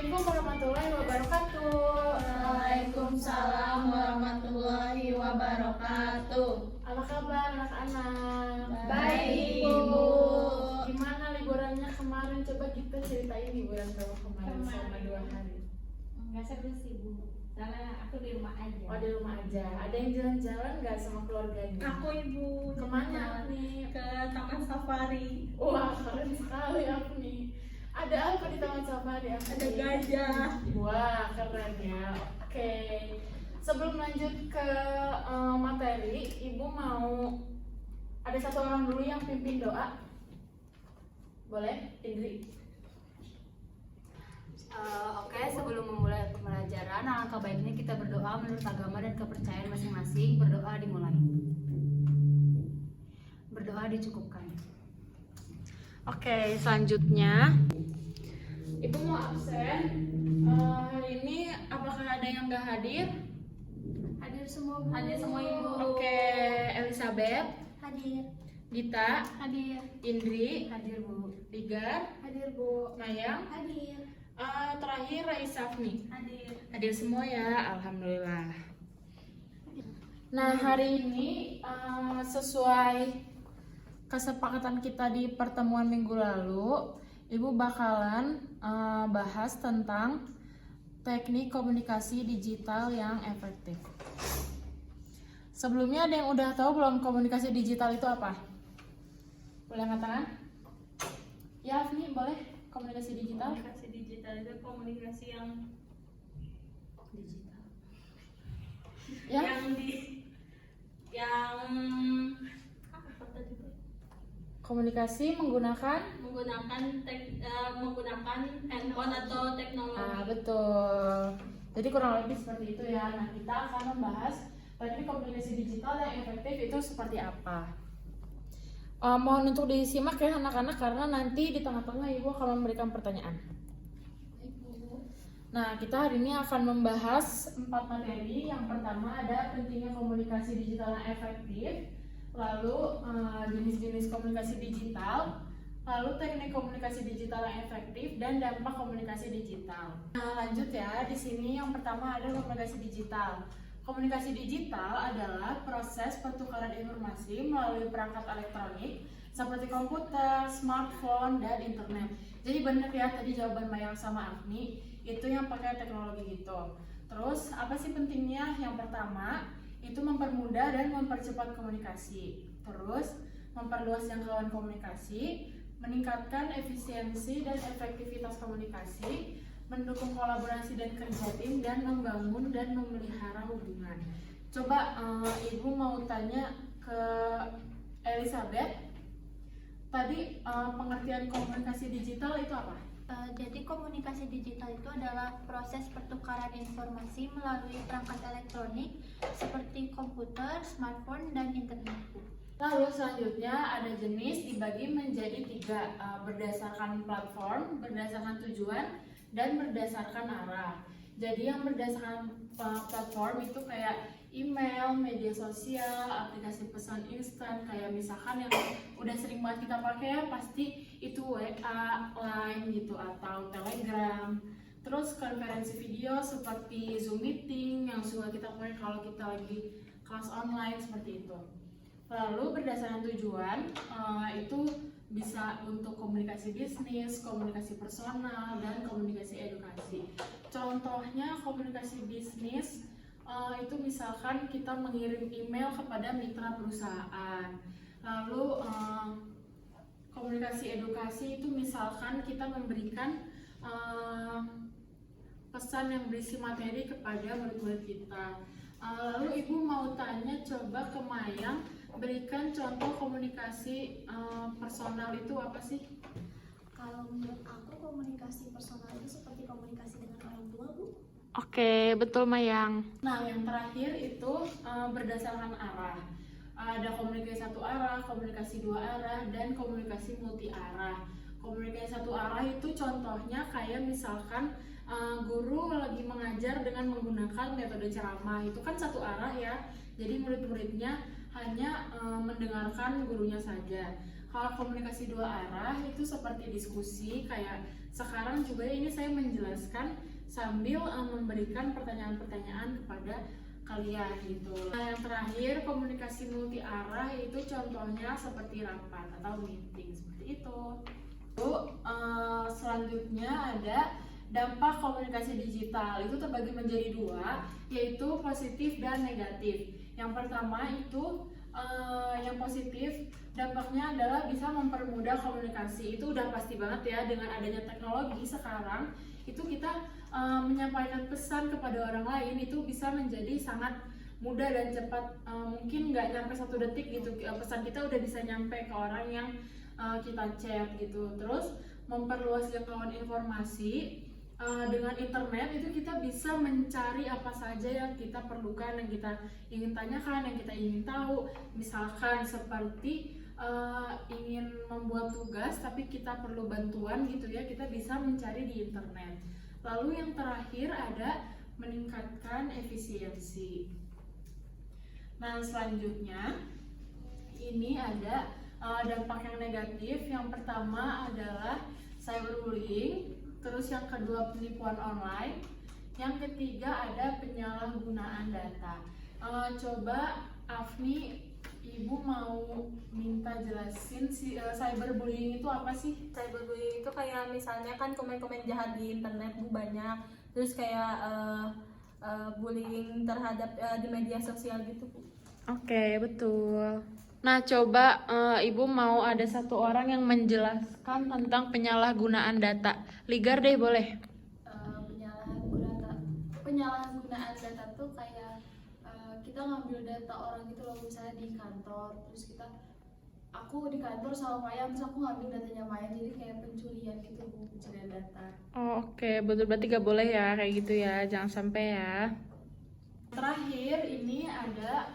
Assalamualaikum warahmatullahi wabarakatuh. Waalaikumsalam warahmatullahi wabarakatuh. Apa kabar anak-anak? Baik, Ibu. Gimana liburannya kemarin? Coba kita ceritain liburan kamu kemarin selama 2 hari. Enggak seru sih, Bu. Karena aku di rumah aja. Oh, di rumah aja. Ada yang jalan-jalan nggak sama keluarganya? Aku, Ibu. Kemana nih? Ke Taman Safari. Wah, keren sekali aku nih. Ada apa di Taman Safari? Ada gajah. Wah, keren ya. Oke. Sebelum lanjut ke materi, Ibu mau ada satu orang dulu yang pimpin doa. Boleh, Indri? Oke, sebelum memulai pembelajaran, alangkah baiknya kita berdoa menurut agama dan kepercayaan masing-masing. Berdoa dimulai. Berdoa dicukupkan. Oke, selanjutnya Ibu mau absen. Hari ini apakah ada yang nggak hadir? Hadir semua, Bu. Hadir semua, Ibu. Oke, Elizabeth, Hadir. Dita, Hadir. Indri, Hadir, Bu. Digar, Hadir, Bu. Mayang, Hadir. terakhir Raisafni. Hadir. Hadir semua ya, alhamdulillah. Nah, hari ini sesuai kesepakatan kita di pertemuan minggu lalu, Ibu bakalan bahas tentang teknik komunikasi digital yang efektif. Sebelumnya ada yang udah tahu belum komunikasi digital itu apa? Boleh angkat tangan? Ya, Afni, boleh. Komunikasi digital? Komunikasi digital itu komunikasi yang Digital. Ya. yang apa tadi, Bu? Komunikasi menggunakan menggunakan handphone atau teknologi. betul. Jadi kurang lebih seperti itu ya. Nah, kita akan membahas teknik komunikasi digital yang efektif itu seperti apa. Mohon untuk disimak ya anak-anak, karena nanti di tengah-tengah Ibu akan memberikan pertanyaan. Nah, kita hari ini akan membahas 4 materi. Yang pertama ada pentingnya komunikasi digital yang efektif, lalu jenis-jenis komunikasi digital, lalu teknik komunikasi digital yang efektif, dan dampak komunikasi digital. Nah, lanjut ya. Di sini yang pertama ada komunikasi digital. Komunikasi digital adalah proses pertukaran informasi melalui perangkat elektronik seperti komputer, smartphone, dan internet. Jadi benar ya tadi jawaban Mayang sama Afni itu yang pakai teknologi gitu. Terus apa sih pentingnya? Yang pertama itu mempermudah dan mempercepat komunikasi. Terus memperluas jangkauan komunikasi, meningkatkan efisiensi dan efektivitas komunikasi, mendukung kolaborasi dan kerja tim, dan membangun dan memelihara hubungan. Coba Ibu mau tanya ke Elizabeth, tadi pengertian komunikasi digital itu apa? Jadi komunikasi digital itu adalah proses pertukaran informasi melalui perangkat elektronik seperti komputer, smartphone, dan internet. Lalu selanjutnya ada jenis dibagi menjadi 3 berdasarkan platform, berdasarkan tujuan, dan berdasarkan arah. Jadi yang berdasarkan platform itu kayak email, media sosial, aplikasi pesan instan, kayak misalkan yang udah sering banget kita pakai ya pasti itu WA, Line gitu, atau Telegram. Terus konferensi video seperti Zoom meeting yang suka kita pakai kalau kita lagi kelas online seperti itu. Lalu berdasarkan tujuan itu bisa untuk komunikasi bisnis, komunikasi personal, dan komunikasi edukasi. Contohnya komunikasi bisnis itu misalkan kita mengirim email kepada mitra perusahaan. Lalu komunikasi edukasi itu misalkan kita memberikan pesan yang berisi materi kepada murid-murid kita. Lalu Ibu mau tanya coba ke Mayang, berikan contoh komunikasi personal itu apa sih? Kalau menurut aku komunikasi personal itu seperti komunikasi dengan orang tua, Bu. Oke, betul Mayang. Nah, yang terakhir itu berdasarkan arah. Ada komunikasi satu arah, komunikasi 2 arah, dan komunikasi multi arah. Komunikasi satu arah itu contohnya kayak misalkan guru lagi mengajar dengan menggunakan metode ceramah, itu kan satu arah ya. Jadi murid-muridnya hanya mendengarkan gurunya saja. Kalau komunikasi dua arah itu seperti diskusi, kayak sekarang juga ini saya menjelaskan sambil memberikan pertanyaan-pertanyaan kepada kalian gitu. Nah, yang terakhir komunikasi multi arah itu contohnya seperti rapat atau meeting seperti itu. Lalu selanjutnya ada dampak komunikasi digital, itu terbagi menjadi dua, yaitu positif dan negatif. Yang pertama itu yang positif, dampaknya adalah bisa mempermudah komunikasi. Itu udah pasti banget ya, dengan adanya teknologi sekarang itu kita menyampaikan pesan kepada orang lain itu bisa menjadi sangat mudah dan cepat. Mungkin nggak nyampe 1 detik gitu, pesan kita udah bisa nyampe ke orang yang kita chat gitu. Terus memperluas jangkauan informasi. Dengan internet itu kita bisa mencari apa saja yang kita perlukan, yang kita ingin tanyakan, yang kita ingin tahu. Misalkan seperti ingin membuat tugas tapi kita perlu bantuan gitu ya, kita bisa mencari di internet. Lalu yang terakhir ada meningkatkan efisiensi. Nah, selanjutnya ini ada dampak yang negatif. Yang pertama adalah cyberbullying. Terus yang kedua penipuan online, yang ketiga ada penyalahgunaan data. Coba Afni, Ibu mau minta jelasin cyberbullying itu apa sih? Cyberbullying itu kayak misalnya kan komen-komen jahat di internet Bu banyak, terus kayak bullying terhadap di media sosial gitu Bu. Oke, betul. Nah, coba Ibu mau ada satu orang yang menjelaskan tentang penyalahgunaan data. Ligar deh, boleh? Penyalahgunaan data tuh kayak kita ngambil data orang gitu loh, misalnya di kantor, terus aku di kantor sama Maya, terus aku ngambil datanya Maya, jadi kayak pencurian gitu Bu, pencurian data. Oh, oke, betul, berarti gak boleh ya kayak gitu ya, jangan sampai ya. Terakhir ini ada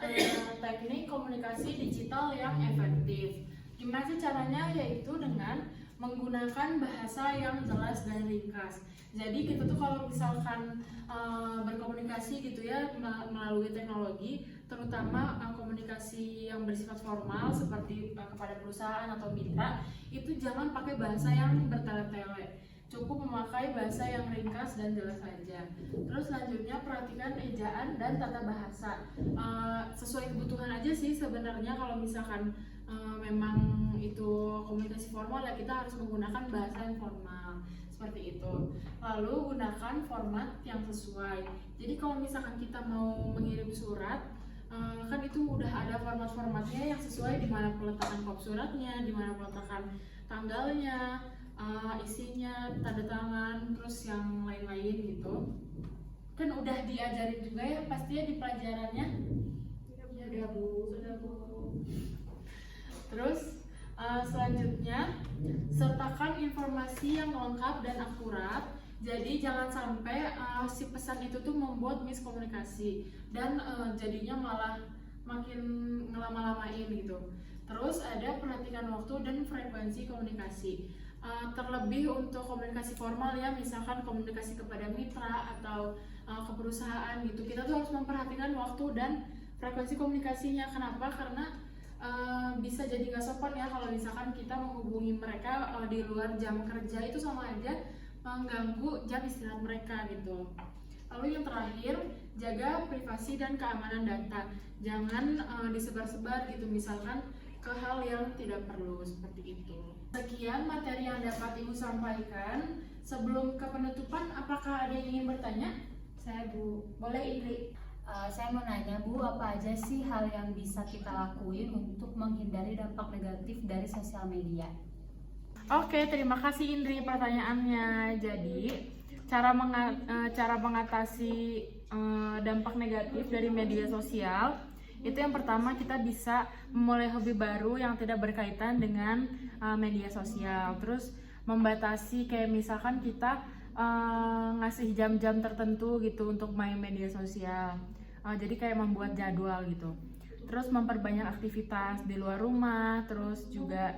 teknik komunikasi digital yang efektif. Gimana sih caranya? Yaitu dengan menggunakan bahasa yang jelas dan ringkas. Jadi kita tuh kalau misalkan berkomunikasi gitu ya melalui teknologi, terutama komunikasi yang bersifat formal seperti kepada perusahaan atau mitra, itu jangan pakai bahasa yang bertele-tele. Cukup memakai bahasa yang ringkas dan jelas saja. Terus selanjutnya perhatikan ejaan dan tata bahasa. Sesuai kebutuhan aja sih sebenarnya. Kalau misalkan memang itu komunikasi formal ya kita harus menggunakan bahasa yang formal seperti itu. Lalu gunakan format yang sesuai. Jadi kalau misalkan kita mau mengirim surat, kan itu udah ada format-formatnya yang sesuai, di mana peletakan kop suratnya, di mana peletakan tanggalnya, isinya, tanda tangan, terus yang lain-lain gitu. Kan udah diajarin juga ya pastinya di pelajarannya. Ya udah Bu, sudah Bu. Terus selanjutnya sertakan informasi yang lengkap dan akurat. Jadi jangan sampai si pesan itu tuh membuat miskomunikasi dan jadinya malah makin ngelama-lamain gitu. Terus ada perhatikan waktu dan frekuensi komunikasi. Terlebih untuk komunikasi formal ya, misalkan komunikasi kepada mitra atau ke perusahaan gitu, kita tuh harus memperhatikan waktu dan frekuensi komunikasinya. Kenapa? Karena bisa jadi nggak sopan ya kalau misalkan kita menghubungi mereka di luar jam kerja, itu sama aja mengganggu jam istirahat mereka gitu. Lalu yang terakhir, jaga privasi dan keamanan data. Jangan disebar-sebar gitu, misalkan ke hal yang tidak perlu seperti itu. Sekian materi yang dapat Ibu sampaikan. Sebelum ke penutupan, apakah ada yang ingin bertanya? Saya Bu, Boleh Indri. saya mau nanya Bu, apa aja sih hal yang bisa kita lakuin untuk menghindari dampak negatif dari sosial media? Oke, terima kasih Indri pertanyaannya. Jadi, cara mengatasi dampak negatif dari media sosial, itu yang pertama kita bisa memulai hobi baru yang tidak berkaitan dengan media sosial. Terus membatasi, kayak misalkan kita ngasih jam-jam tertentu gitu untuk main media sosial. Jadi kayak membuat jadwal gitu. Terus memperbanyak aktivitas di luar rumah, terus juga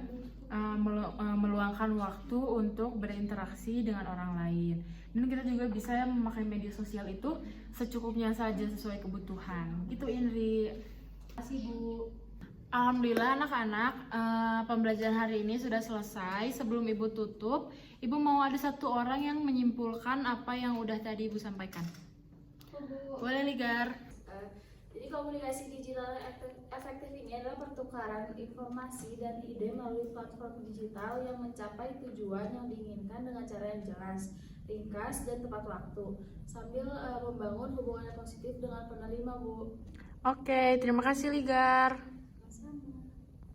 meluangkan waktu untuk berinteraksi dengan orang lain. Dan kita juga bisa memakai media sosial itu secukupnya saja sesuai kebutuhan. Gitu Indri. Terima kasih Bu. Alhamdulillah anak-anak, pembelajaran hari ini sudah selesai. Sebelum Ibu tutup, Ibu mau ada satu orang yang menyimpulkan apa yang udah tadi Ibu sampaikan. Boleh, Ligar. Jadi komunikasi digital yang efektif ini adalah pertukaran informasi dan ide melalui platform digital yang mencapai tujuan yang diinginkan dengan cara yang jelas, ringkas, dan tepat waktu, sambil membangun hubungan yang positif dengan penerima, Bu. Oke, terima kasih Ligar.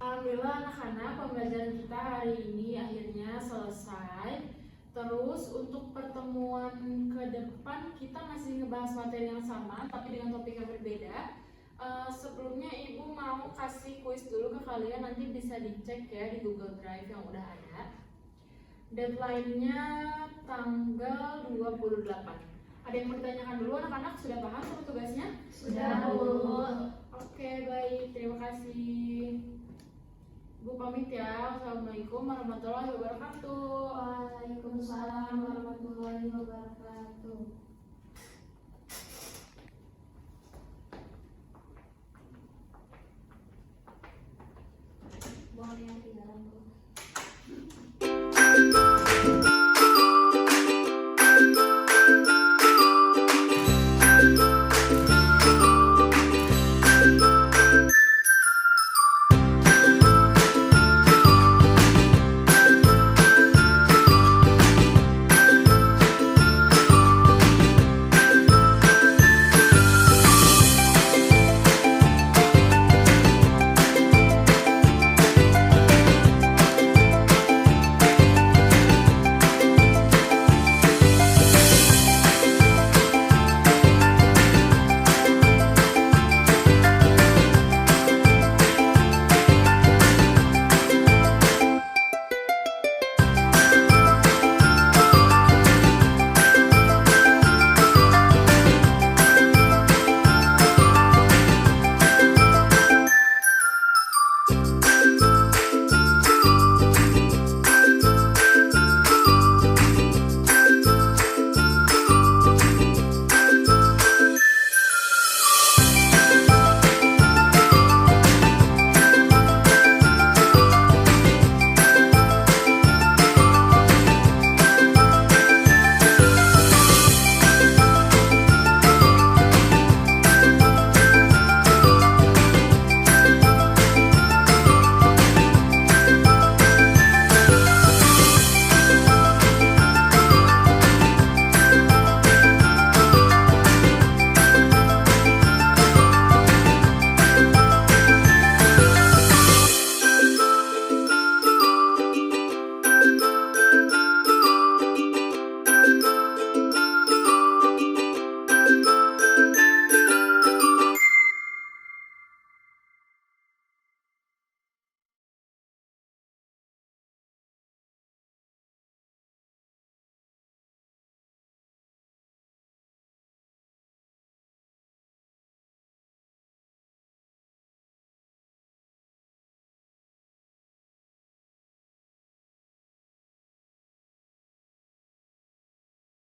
Alhamdulillah anak-anak, pembelajaran kita hari ini akhirnya selesai. Terus untuk pertemuan ke depan kita masih ngebahas materi yang sama tapi dengan topik yang berbeda. Sebelumnya Ibu mau kasih kuis dulu ke kalian, nanti bisa dicek ya di Google Drive yang udah ada. Deadline-nya tanggal 28. Ada yang mau ditanyakan dulu anak-anak? Sudah paham sama tugasnya? Sudah, Bu. Oke, baik. Terima kasih. Bu pamit ya. Assalamualaikum warahmatullahi wabarakatuh. Waalaikumsalam warahmatullahi wabarakatuh.